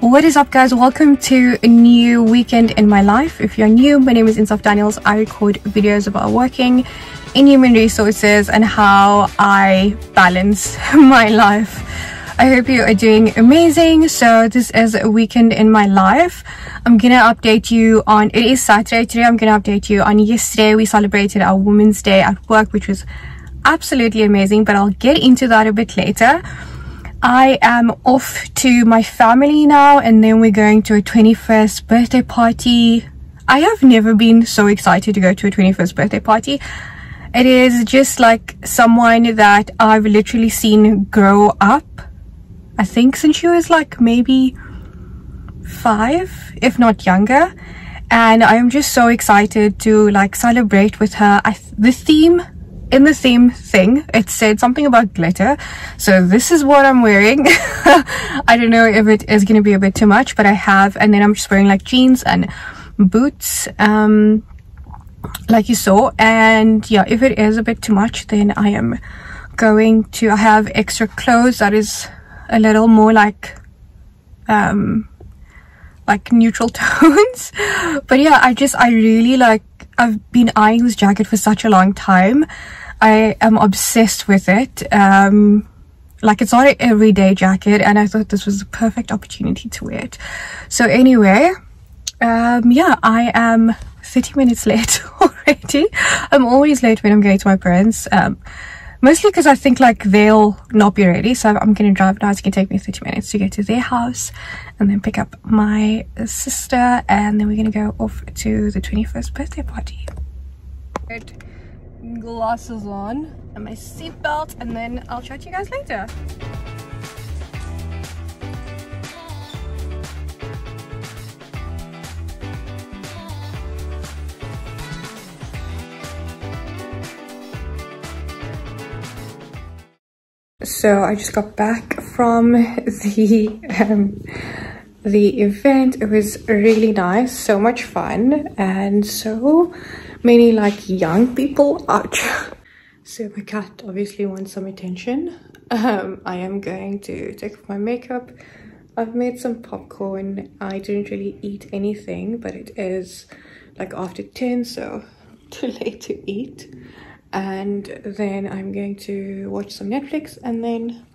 What is up, guys? Welcome to a new weekend in my life. If you're new, my name is Insaf Daniels. I record videos about working in human resources and how I balance my life. I hope you are doing amazing. So this is a weekend in my life. I'm gonna update you on, it is Saturday today. I'm gonna update you on yesterday. We celebrated our Women's Day at work, which was absolutely amazing, but I'll get into that a bit later. I am off to my family now, and then we're going to a 21st birthday party. I have never been so excited to go to a 21st birthday party. It is just like someone that I've literally seen grow up, I think since she was like maybe 5, if not younger, and I'm just so excited to like celebrate with her. The theme thing, it said something about glitter, so this is what I'm wearing. I don't know if it is going to be a bit too much, but I have, and then I'm just wearing like jeans and boots, like you saw. And yeah, if it is a bit too much, then I am going to, I have extra clothes that is a little more like neutral tones. But yeah, I really like, I've been eyeing this jacket for such a long time. I am obsessed with it. Like, it's not an everyday jacket, and I thought this was the perfect opportunity to wear it. So anyway, yeah, I am 30 minutes late already. I'm always late when I'm going to my parents, mostly because I think like they'll not be ready. So I'm gonna drive now. It's gonna take me 30 minutes to get to their house and then pick up my sister, and then we're gonna go off to the 21st birthday party. Glasses on and my seatbelt, and then I'll chat to you guys later. So I just got back from the event. It was really nice, so much fun, and so many like young people. Ouch. So my cat obviously wants some attention. I am going to take off my makeup. I've made some popcorn. I didn't really eat anything, but it is like after 10, so too late to eat. And then I'm going to watch some Netflix and then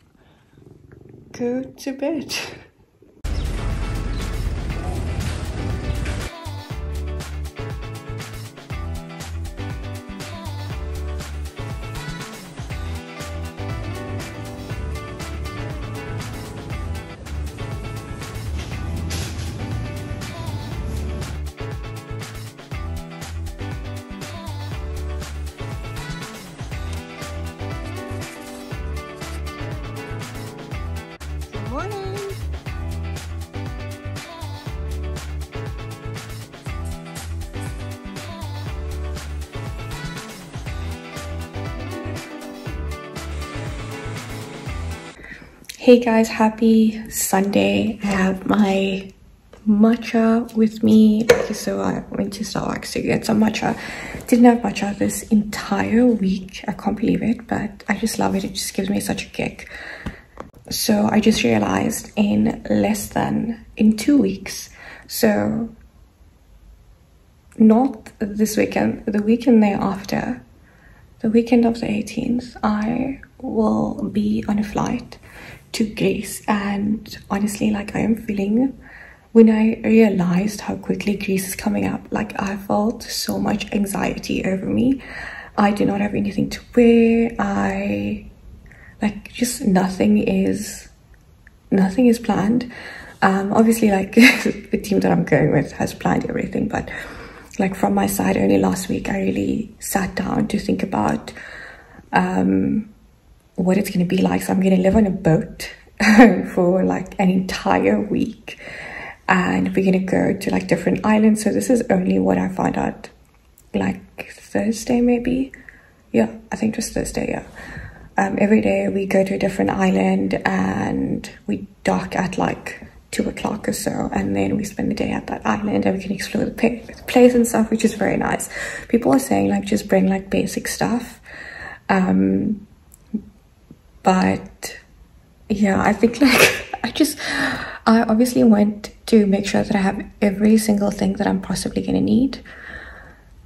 go to bed. Morning. Hey guys, happy Sunday. I have my matcha with me. Okay, so I went to Starbucks to get some matcha. Didn't have matcha this entire week. I can't believe it, but I just love it. It just gives me such a kick. So I just realized in 2 weeks, so not this weekend, the weekend thereafter, the weekend of the 18th, I will be on a flight to Greece. And honestly, like, I am feeling, when I realized how quickly Greece is coming up, like, I felt so much anxiety over me. I do not have anything to wear. Like, just nothing is planned. Obviously, like, the team that I'm going with has planned everything, but like from my side, only last week I really sat down to think about what it's going to be like. So I'm going to live on a boat for like an entire week, and we're going to go to like different islands. So this is only what I found out like Thursday, maybe. Yeah, I think just Thursday. Yeah. Every day we go to a different island, and we dock at like 2 o'clock or so, and then we spend the day at that island, and we can explore the place and stuff, which is very nice. People are saying like just bring like basic stuff, but yeah, I think like I obviously want to make sure that I have every single thing that I'm possibly going to need.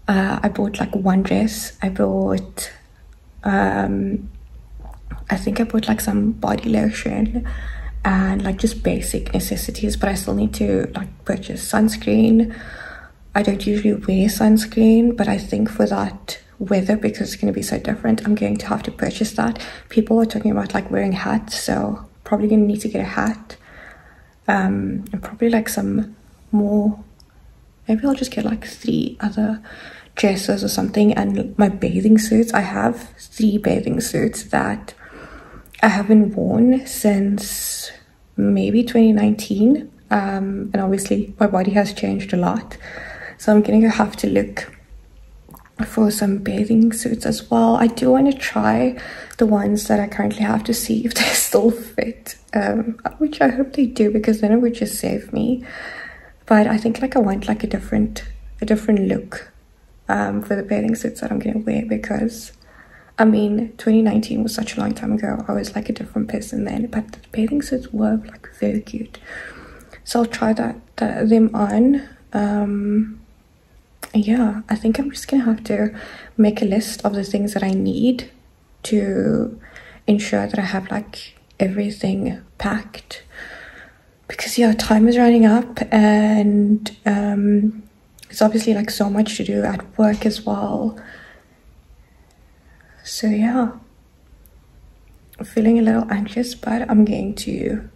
I bought like one dress. I bought, I think I bought like some body lotion and like just basic necessities, but I still need to like purchase sunscreen. I don't usually wear sunscreen, but I think for that weather, because it's going to be so different, I'm going to have to purchase that. People are talking about like wearing hats, so probably going to need to get a hat. And probably like some more, maybe I'll just get like 3 other dresses or something, and my bathing suits. I have 3 bathing suits that I haven't worn since maybe 2019, and obviously my body has changed a lot, so I'm gonna have to look for some bathing suits as well. I do want to try the ones that I currently have to see if they still fit, which I hope they do, because then it would just save me. But I think like I want like a different look for the bathing suits that I'm gonna wear, because I mean 2019 was such a long time ago. I was like a different person then, but the bathing suits were like very cute, so I'll try them on. Yeah, I think I'm just gonna have to make a list of the things that I need to ensure that I have like everything packed, because yeah, time is running up, and it's obviously like so much to do at work as well. So yeah, I'm feeling a little anxious, but I'm going to,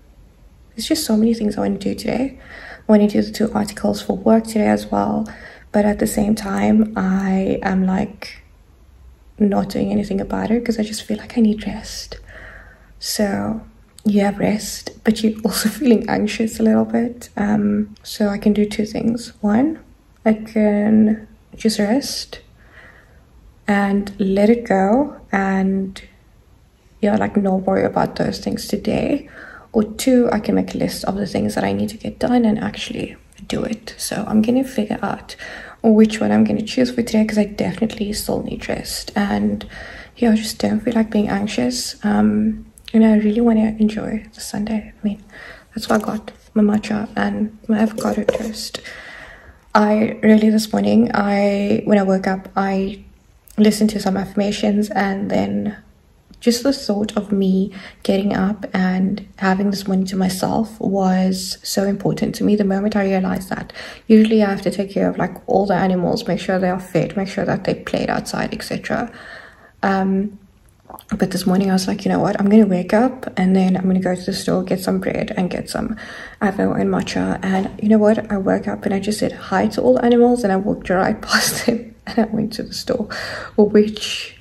there's just so many things I want to do today. I want to do the 2 articles for work today as well, but at the same time I am like not doing anything about it because I just feel like I need rest. So you have rest, but you're also feeling anxious a little bit. So I can do 2 things. One, I can just rest and let it go, and yeah, like not worry about those things today. Or 2, I can make a list of the things that I need to get done and actually do it. So I'm gonna figure out which one I'm gonna choose for today, because I definitely still need rest, and yeah, I just don't feel like being anxious. And I really want to enjoy the Sunday. I mean, that's why I got my matcha and my avocado toast. I really, this morning, when I woke up, I listened to some affirmations, and then just the thought of me getting up and having this morning to myself was so important to me. The moment I realized that usually I have to take care of like all the animals, make sure they are fed, make sure that they played outside, etc. But this morning I was like, you know what, I'm gonna wake up and then I'm gonna go to the store, get some bread and get some avo and matcha. And you know what, I woke up and I just said hi to all the animals, and I walked right past them and I went to the store, which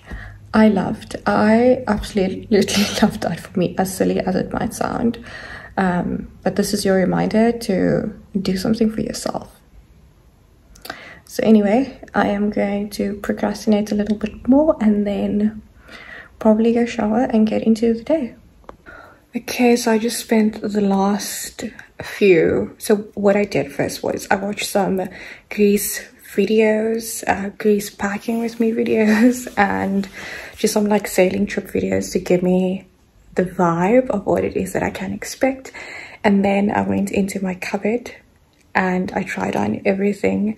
I loved. I absolutely loved that. For me, as silly as it might sound, but this is your reminder to do something for yourself. So anyway, I am going to procrastinate a little bit more and then probably go shower and get into the day. Okay, so I just spent the last few, so what I did first was I watched some Greece videos, Greece packing with me videos, and just some like sailing trip videos to give me the vibe of what it is that I can expect. And then I went into my cupboard and I tried on everything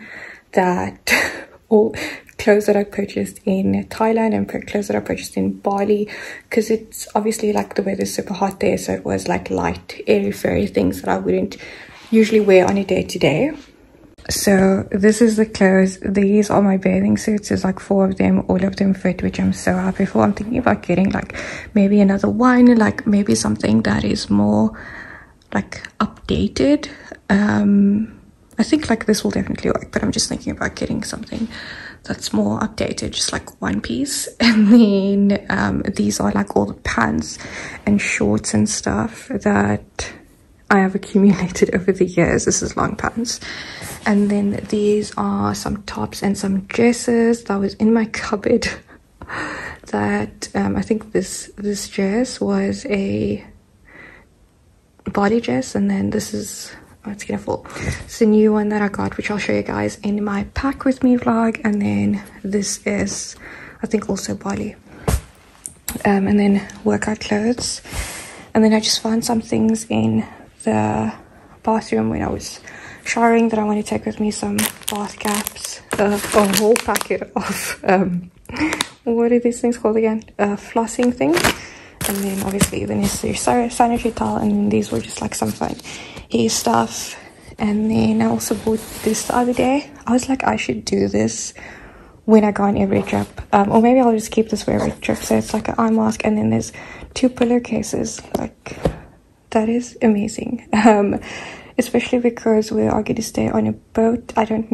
that all clothes that I purchased in Thailand and clothes that I purchased in Bali, because it's obviously like the weather's super hot there, so it was like light, airy fairy things that I wouldn't usually wear on a day-to-day. So this is the clothes. These are my bathing suits. There's like 4 of them, all of them fit, which I'm so happy for. I'm thinking about getting like maybe another one, like maybe something that is more like updated. I think like this will definitely work, but I'm just thinking about getting something that's more updated, just like one piece. And then these are like all the pants and shorts and stuff that I have accumulated over the years. This is long pants. And then these are some tops and some dresses that was in my cupboard that I think this dress was a body dress, and then this is, oh, it's gonna fall. It's a new one that I got, which I'll show you guys in my pack with me vlog. And then this is, I think, also Bali. And then workout clothes. And then I just found some things in the bathroom when I was showering that I want to take with me some bath caps, a whole packet of what are these things called again, flossing things, and then obviously the necessary sanitary towel, and then these were just like some fun hair stuff. And then I also bought this the other day. I was like, I should do this when I go on every trip, or maybe I'll just keep this for every trip. So it's like an eye mask, and then there's 2 pillowcases. Like, that is amazing. Especially because we are going to stay on a boat. I don't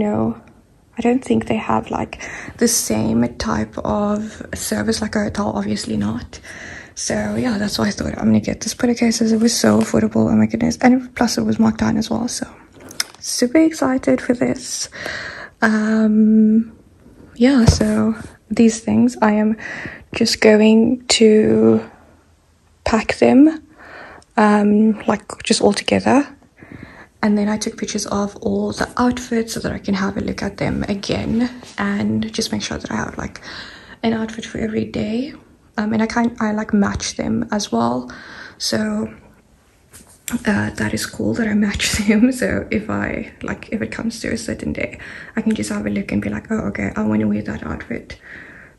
think they have like the same type of service like a hotel, obviously not. So yeah, that's why I thought I'm gonna get this pillowcases. It was so affordable, oh my goodness, and plus it was marked down as well, so super excited for this. Yeah, so these things I am just going to pack them like just all together, and then I took pictures of all the outfits so that I can have a look at them again and just make sure that I have like an outfit for every day. And I like match them as well, so that is cool that I match them. So if it comes to a certain day, I can just have a look and be like, oh okay, I want to wear that outfit.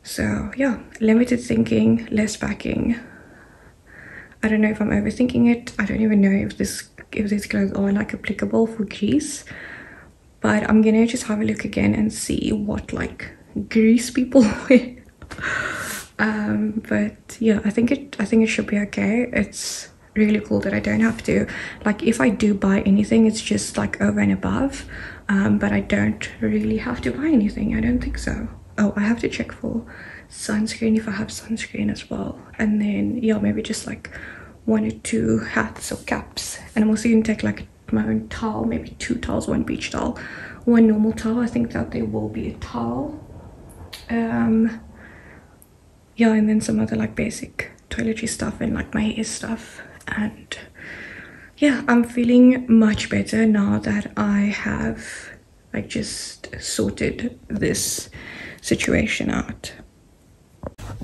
So yeah, limited thinking, less packing. I don't know if I'm overthinking it. I don't even know if these clothes are like applicable for Greece, but I'm gonna just have a look again and see what like Greece people wear. But yeah, I think it should be okay. It's really cool that I don't have to, like, if I do buy anything, it's just like over and above, but I don't really have to buy anything. I don't think so. Oh, I have to check for sunscreen if I have sunscreen as well, and then yeah, maybe just like 1 or 2 hats or caps. And I'm also gonna take like my own towel, maybe 2 towels, 1 beach towel, 1 normal towel. I think that there will be a towel. Yeah, and then some other like basic toiletry stuff and like my hair stuff. And yeah, I'm feeling much better now that I have like just sorted this situation out.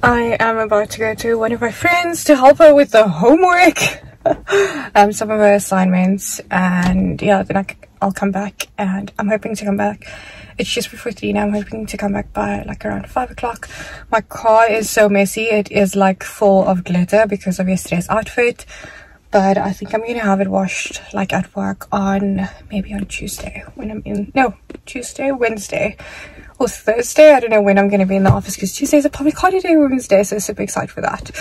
I am about to go to one of my friends to help her with the homework, some of her assignments, and yeah, then I'll come back, and I'm hoping to come back. It's just before 3 now. I'm hoping to come back by like around 5 o'clock. My car is so messy. It is like full of glitter because of yesterday's outfit. But I think I'm going to have it washed like at work on maybe on Tuesday when I'm in. No, Tuesday, Wednesday or Thursday. I don't know when I'm going to be in the office because Tuesday is a public holiday, Wednesday. So super excited for that.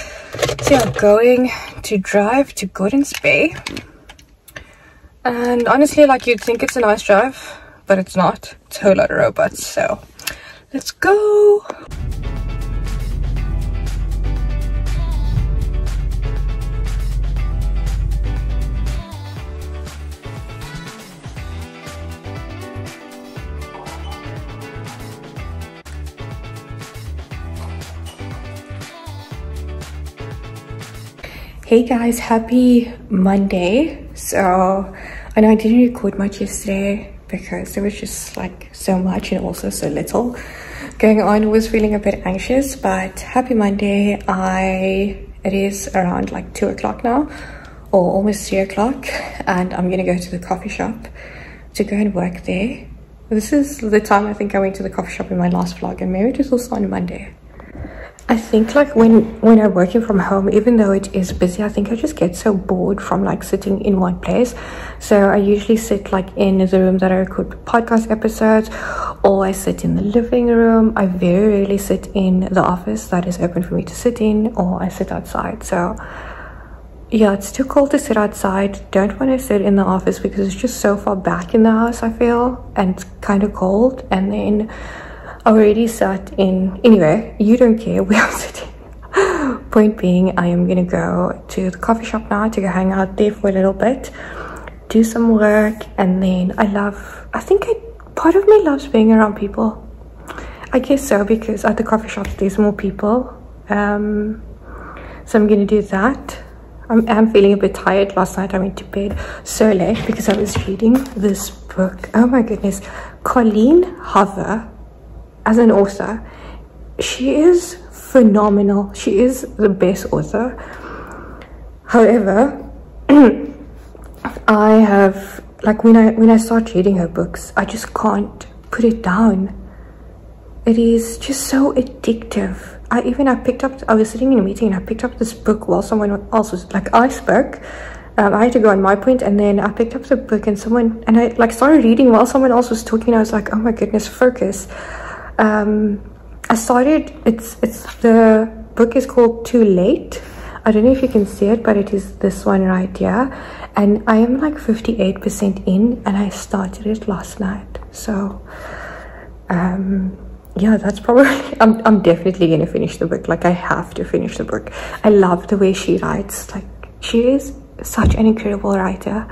So yeah, I'm going to drive to Gordon's Bay. And honestly, like, you'd think it's a nice drive, but it's not. It's a whole lot of robots, so let's go. Hey guys, happy Monday. So I know I didn't record much yesterday because there was just like so much and also so little going on. I was feeling a bit anxious, but happy Monday. It is around like 2 o'clock now, or almost 3 o'clock, and I'm gonna go to the coffee shop to go and work there. This is the time I think I went to the coffee shop in my last vlog, and maybe it was also on Monday. I think like when I'm working from home, even though it is busy, I think I just get so bored from like sitting in one place. So I usually sit like in the room that I record podcast episodes, or I sit in the living room. I very rarely sit in the office that is open for me to sit in, or I sit outside. So yeah, it's too cold to sit outside. Don't want to sit in the office because it's just so far back in the house, I feel, and it's kind of cold. And then already sat in, anyway, you don't care where I'm sitting. Point being, I am gonna go to the coffee shop now to go hang out there for a little bit, do some work, and then part of me loves being around people. I guess so, because at the coffee shops there's more people. So I'm gonna do that. I'm feeling a bit tired. Last night I went to bed so late because I was reading this book. Oh my goodness, Colleen Hoover. As an author, she is phenomenal. She is the best author. However, I have like when I start reading her books, I just can't put it down. It is just so addictive. I was sitting in a meeting and I picked up this book while someone else was, like, I spoke. I had to go on my point, and then I picked up the book and I like started reading while someone else was talking. I was like, oh my goodness, focus. The book is called Too Late. I don't know if you can see it, but it is this one right here. And I am like 58% in, and I started it last night. So, yeah, that's probably, I'm definitely gonna finish the book. Like, I have to finish the book. I love the way she writes. Like, she is such an incredible writer.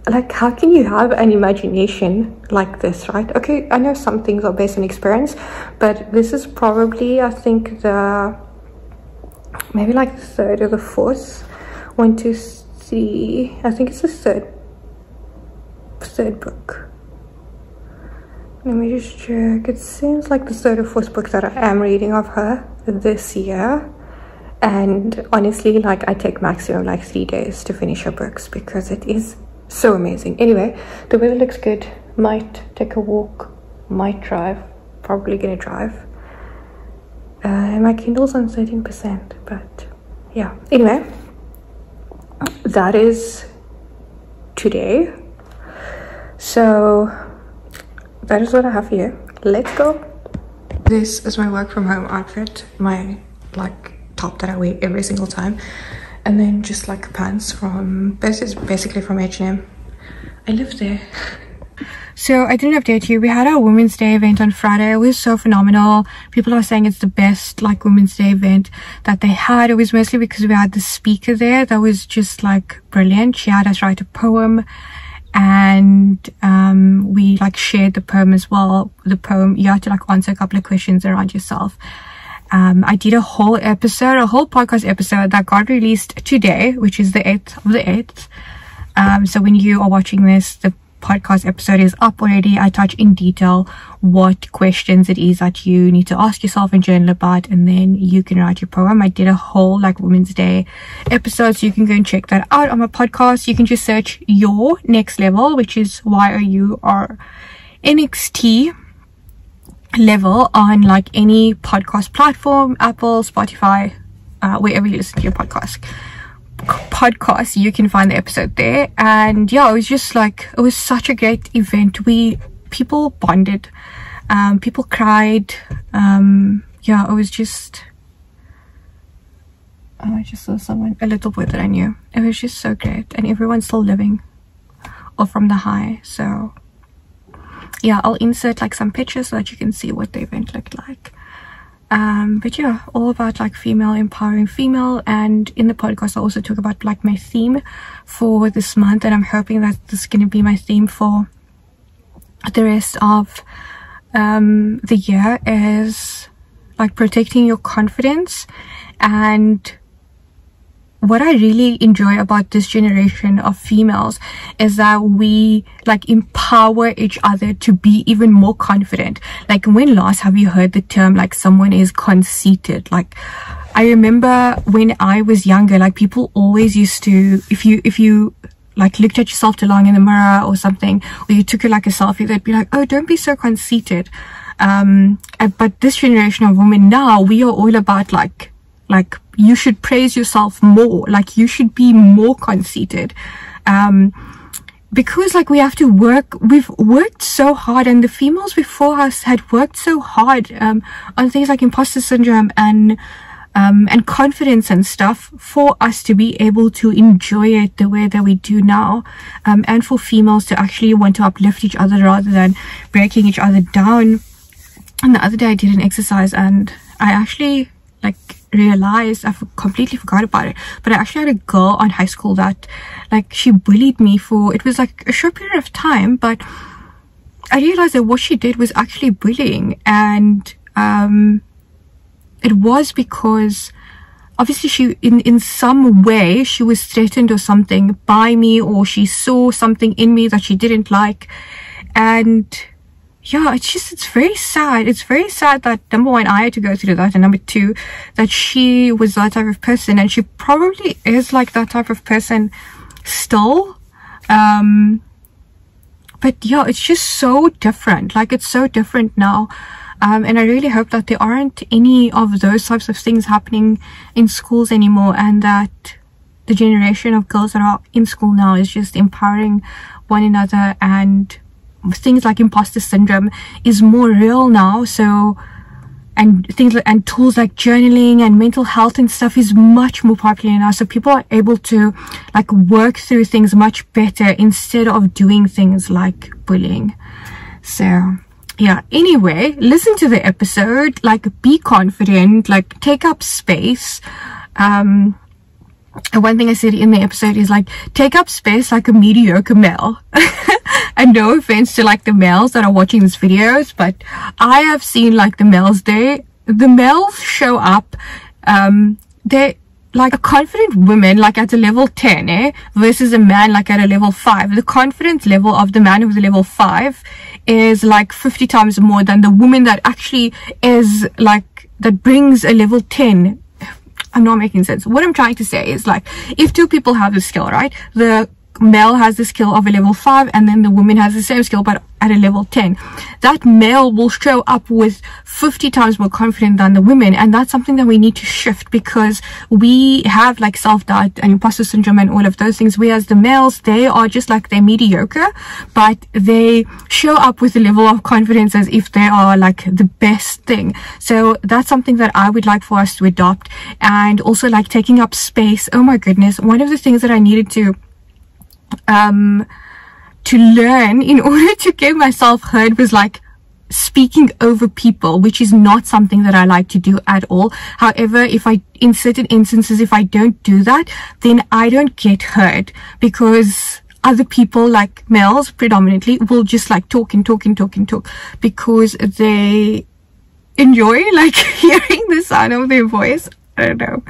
Like, how can you have an imagination like this, right? Okay, I know some things are based on experience, but this is probably, I think, maybe like the third or the fourth. 1, 2, 3. I think it's the third book. Let me just check. It seems like the third or fourth book that I am reading of her this year. And honestly, like, I take maximum like 3 days to finish her books because it is so amazing. Anyway, the weather looks good. Might take a walk, might drive, probably gonna drive. My Kindle's on 13%, but yeah. Anyway, that is today. So that is what I have for you. Let's go. This is my work from home outfit, my like top that I wear every single time, and then just like pants from, this is basically from H&M. I live there. So I didn't update you. We had our Women's Day event on Friday. It was so phenomenal. People are saying it's the best like Women's Day event that they had. It was mostly because we had the speaker there that was just like brilliant. She had us write a poem, and we like shared the poem as well. The poem, you had to like answer a couple of questions around yourself. I did a whole podcast episode that got released today, which is the 8th of the 8th. So when you are watching this, the podcast episode is up already. I touch in detail what questions it is that you need to ask yourself and journal about, and then you can write your poem. I did a whole like Women's Day episode, so you can go and check that out on my podcast. You can just search Your Next Level, which is YOURNXT level on like any podcast platform, Apple, Spotify, wherever you listen to your podcast, you can find the episode there. And yeah, it was just like, it was such a great event. People bonded, people cried. Yeah, it was just, I just saw a little boy that I knew. It was just so great, and everyone's still living or from the high. So yeah, I'll insert like some pictures so that you can see what the event looked like. But yeah, all about like female empowering female. And in the podcast I also talk about like my theme for this month, and I'm hoping that this is going to be my theme for the rest of the year, is like protecting your confidence. And what I really enjoy about this generation of females is that we like empower each other to be even more confident. Like, when last have you heard the term like someone is conceited? Like, I remember when I was younger, like people always used to, if you like looked at yourself too long in the mirror or something, or you took like a selfie, they'd be like, oh, don't be so conceited. But this generation of women now, we are all about like you should praise yourself more, like you should be more conceited, because like we've worked so hard, and the females before us had worked so hard on things like imposter syndrome and confidence and stuff, for us to be able to enjoy it the way that we do now, and for females to actually want to uplift each other rather than breaking each other down. And the other day I did an exercise, and I actually like realized, I completely forgot about it, but I actually had a girl on high school that like she bullied me for, it was like a short period of time, but I realized that what she did was actually bullying. And it was because obviously she in some way she was threatened or something by me, or she saw something in me that she didn't like. And yeah, it's very sad. It's very sad that, number one, I had to go through that, and number two, that she was that type of person, and she probably is like that type of person still. but yeah, it's just so different. Like, it's so different now. And I really hope that there aren't any of those types of things happening in schools anymore, and that the generation of girls that are in school now is just empowering one another, and things like imposter syndrome is more real now. So, and things like, and tools like journaling and mental health and stuff is much more popular now, so people are able to like work through things much better instead of doing things like bullying. So yeah, anyway, listen to the episode, like, be confident, like, take up space. And one thing I said in the episode is like, take up space like a mediocre male. And no offense to like the males that are watching these videos, but I have seen like the males there, the males show up, they're like a confident woman like at a level 10 versus a man like at a level 5. The confidence level of the man who's a level 5 is like 50 times more than the woman that actually is like, that brings a level 10. I'm not making sense. What I'm trying to say is, like, if two people have the skill, right, the male has the skill of a level 5 and then the woman has the same skill but at a level 10, that male will show up with 50 times more confident than the women. And that's something that we need to shift, because we have like self-doubt and imposter syndrome and all of those things, whereas the males, they are just like, they're mediocre, but they show up with a level of confidence as if they are like the best thing. So that's something that I would like for us to adopt. And also like taking up space. Oh my goodness, one of the things that I needed to learn in order to get myself heard was like speaking over people, which is not something that I like to do at all. However, in certain instances, if I don't do that, then I don't get heard, because other people, like males predominantly, will just like talk and talk and talk and talk, because they enjoy like hearing the sound of their voice. I don't know,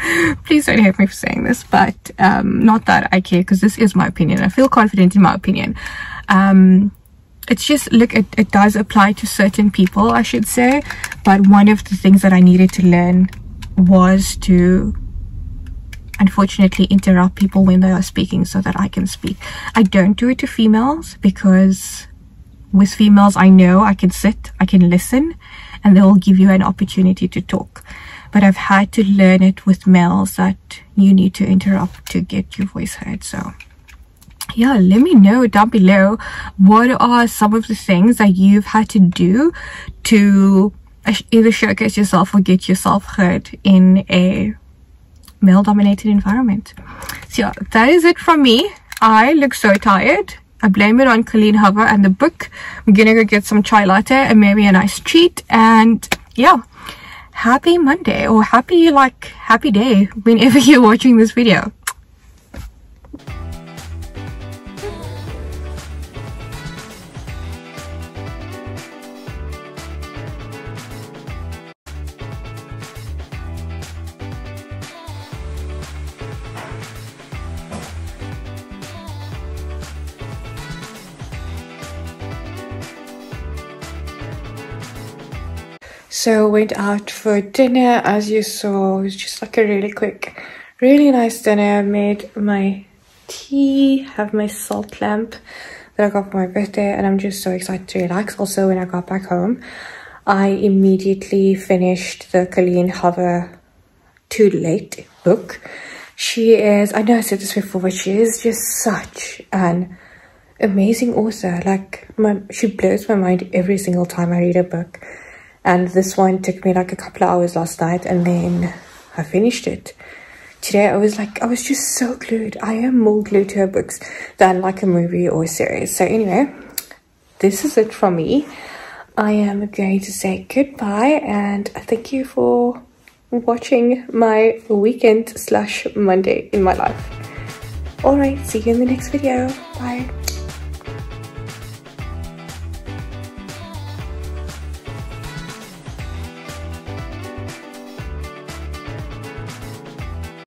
please don't hate me for saying this, but not that I care, because this is my opinion. I feel confident in my opinion. It's just, look, it does apply to certain people, I should say, but one of the things that I needed to learn was to unfortunately interrupt people when they are speaking so that I can speak. I don't do it to females, because with females I know I can sit, I can listen, and they will give you an opportunity to talk. But I've had to learn it with males, that you need to interrupt to get your voice heard. So yeah, let me know down below, what are some of the things that you've had to do to either showcase yourself or get yourself heard in a male dominated environment. So yeah, that is it from me. I look so tired. I blame it on Colleen Hoover and the book. I'm gonna go get some chai latte and maybe a nice treat. And yeah, happy Monday, or happy day whenever you're watching this video. So went out for dinner, as you saw. It was just like a really quick, really nice dinner. I made my tea, have my salt lamp that I got for my birthday, and I'm just so excited to relax. Also, when I got back home, I immediately finished the Colleen Hoover Too Late book. She is, I know I said this before, but she is just such an amazing author. Like, she blows my mind every single time I read a book. And this one took me like a couple of hours last night, and then I finished it. Today I was just so glued. I am more glued to her books than like a movie or a series. So anyway, this is it from me. I am going to say goodbye, and thank you for watching my weekend / Monday in my life. Alright, see you in the next video. Bye.